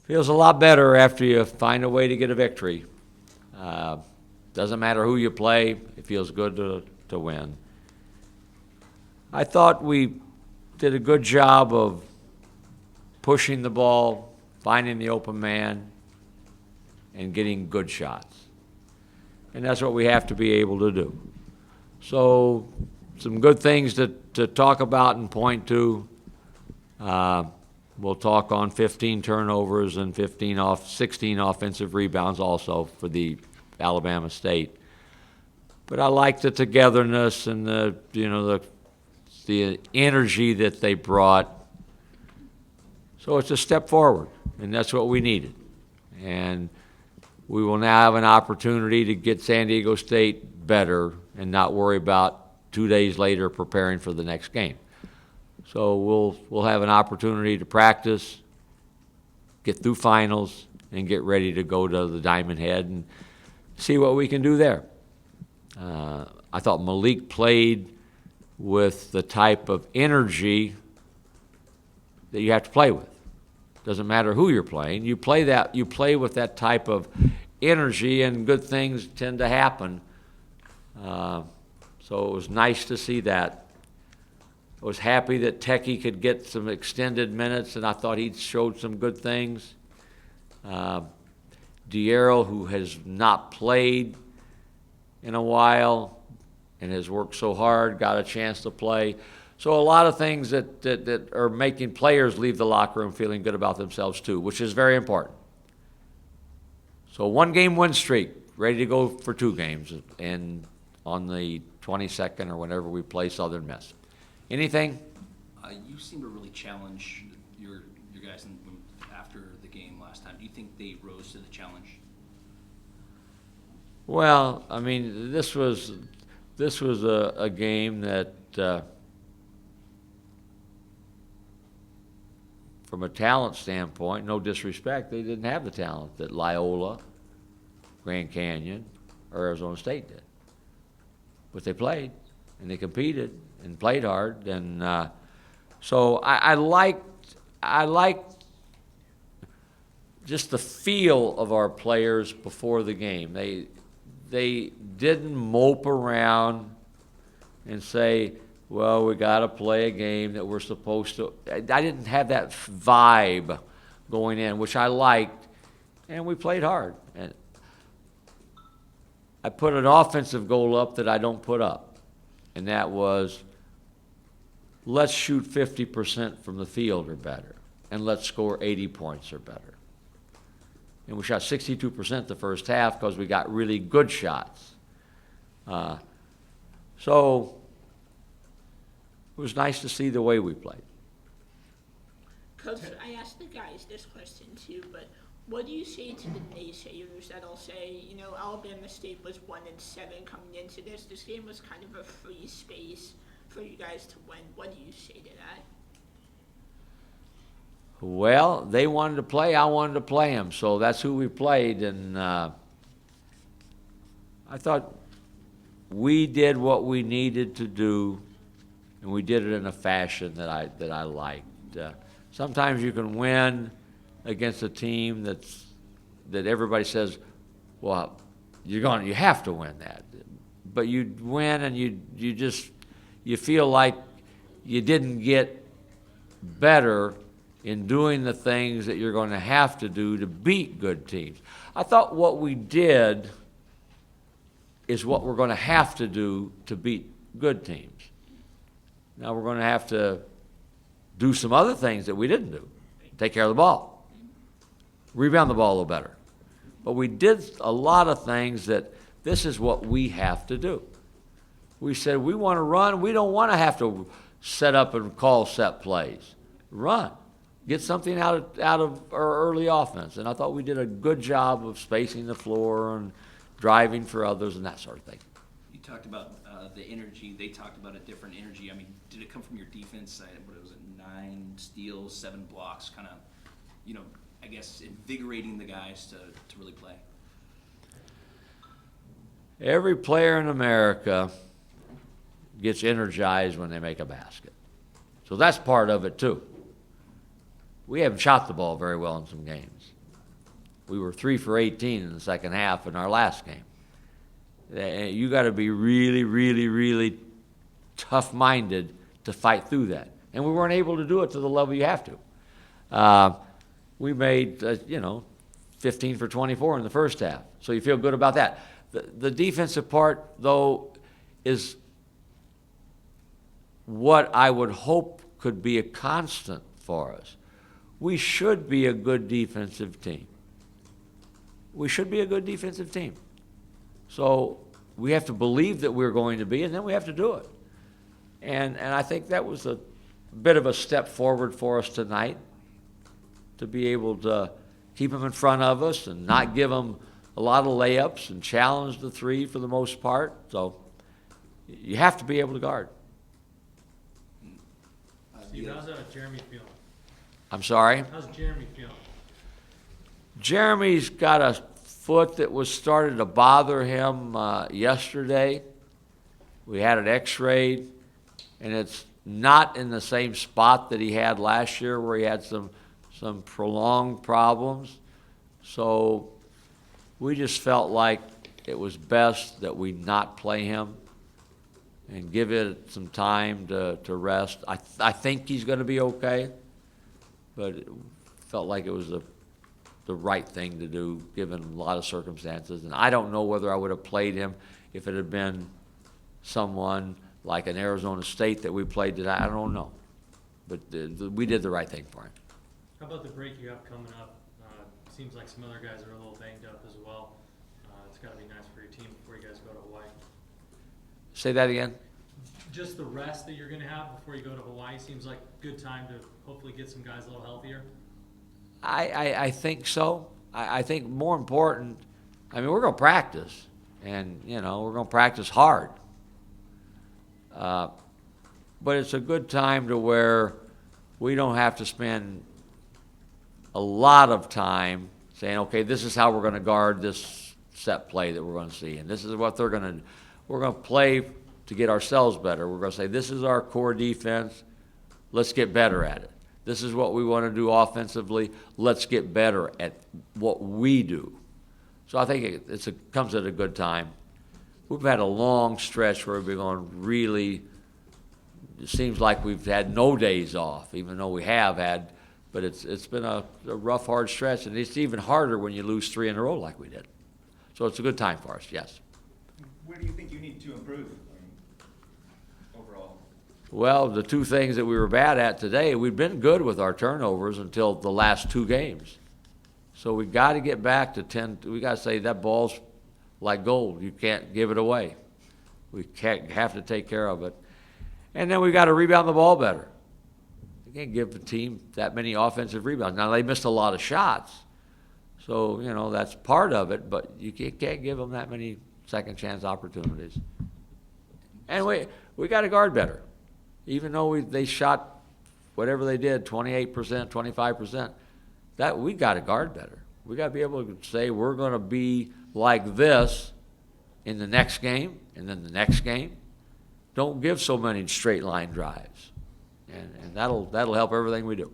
Feels a lot better after you find a way to get a victory. Doesn't matter who you play, it feels good to win. I thought we did a good job of pushing the ball, finding the open man, and getting good shots. And that's what we have to be able to do. So some good things to talk about and point to. We'll talk on 15 turnovers and 16 offensive rebounds also for the Alabama State. But I like the togetherness and the energy that they brought. So it's a step forward, and that's what we needed. And we will now have an opportunity to get San Diego State better and not worry about 2 days later preparing for the next game. So we'll have an opportunity to practice, get through finals, and get ready to go to the Diamond Head and see what we can do there. I thought Malik played with the type of energy that you have to play with. Doesn't matter who you're playing. You play with that type of energy, and good things tend to happen. So it was nice to see that. I was happy that Techie could get some extended minutes, and I thought he showed some good things. D'Arrow, who has not played in a while and has worked so hard, got a chance to play. So a lot of things that are making players leave the locker room feeling good about themselves too, which is very important. So 1-game win streak, ready to go for 2 games, and on the 22nd or whenever we play Southern Miss. Anything? You seem to really challenge your guys after the game last time. Do you think they rose to the challenge? Well, I mean, this was a game that, from a talent standpoint, no disrespect, they didn't have the talent that Loyola, Grand Canyon, or Arizona State did. But they played, and they competed, and played hard, and so I liked just the feel of our players before the game. They didn't mope around and say, well, we got to play a game that we're supposed to. I didn't have that vibe going in, which I liked, and we played hard. And I put an offensive goal up that I don't put up, and that was, let's shoot 50% from the field or better, and let's score 80 points or better. And we shot 62% the first half because we got really good shots. So it was nice to see the way we played. Coach, I asked the guys this question too, but what do you say to the naysayers that'll say, Alabama State was 1-7 coming into this. This game was kind of a free space for you guys to win. What do you say to that? Well, they wanted to play, I wanted to play them, so that's who we played, and I thought we did what we needed to do, and we did it in a fashion that I liked. Sometimes you can win against a team that everybody says, well, you have to win that, but you win and you feel like you didn't get better in doing the things that you're going to have to do to beat good teams. I thought what we did is what we're going to have to do to beat good teams. Now we're going to have to do some other things that we didn't do. Take care of the ball. Rebound the ball a little better. But we did a lot of things that this is what we have to do. We said we want to run. We don't want to have to set up and call set plays. Run. Get something out of our early offense. And I thought we did a good job of spacing the floor and driving for others and that sort of thing. You talked about the energy. They talked about a different energy. I mean, did it come from your defense side? What was it, 9 steals, 7 blocks, kind of, I guess, invigorating the guys to really play? Every player in America gets energized when they make a basket. So that's part of it, too. We haven't shot the ball very well in some games. We were 3 for 18 in the second half in our last game. You got to be really, really, really tough-minded to fight through that. And we weren't able to do it to the level you have to. We made, 15 for 24 in the first half. So you feel good about that. The defensive part, though, is what I would hope could be a constant for us. We should be a good defensive team. We should be a good defensive team. So we have to believe that we're going to be, and then we have to do it. And I think that was a bit of a step forward for us tonight, to be able to keep them in front of us and not give them a lot of layups and challenge the three for the most part. So you have to be able to guard. Steve, how's Jeremy feeling? I'm sorry? How's Jeremy feeling? Jeremy's got a foot that was started to bother him yesterday. We had it x-rayed, and it's not in the same spot that he had last year where he had some prolonged problems. So we just felt like it was best that we not play him and give it some time to rest. I think he's going to be okay, but it felt like it was the right thing to do given a lot of circumstances. And I don't know whether I would have played him if it had been someone like an Arizona State that we played today. I don't know. But we did the right thing for him. How about the break you have coming up? Seems like some other guys are a little banged up as well. It's got to be nice for your team before you guys go to Hawaii. Say that again? Just the rest that you're going to have before you go to Hawaii seems like a good time to hopefully get some guys a little healthier. I think so. I think more important, we're going to practice, and, we're going to practice hard. But it's a good time to where we don't have to spend a lot of time saying, okay, this is how we're going to guard this set play that we're going to see, and this is what they're going to do. We're going to play to get ourselves better. We're going to say, this is our core defense. Let's get better at it. This is what we want to do offensively. Let's get better at what we do. So I think it comes at a good time. We've had a long stretch where we've been going really, it seems like we've had no days off, even though we have had, but it's been a rough, hard stretch, and it's even harder when you lose 3 in a row like we did. So it's a good time for us, yes. Where do you think you need to improve overall? Well, the two things that we were bad at today, we've been good with our turnovers until the last 2 games. So we got to get back to 10. We got to say that ball's like gold. You can't give it away. We have to take care of it. And then we got to rebound the ball better. You can't give the team that many offensive rebounds. Now, they missed a lot of shots. So, that's part of it, but you can't give them that many second chance opportunities. And we got to guard better. Even though they shot whatever they did, 28%, 25%, that we got to guard better. We got to be able to say we're going to be like this in the next game and then the next game. Don't give so many straight line drives, and that'll help everything we do.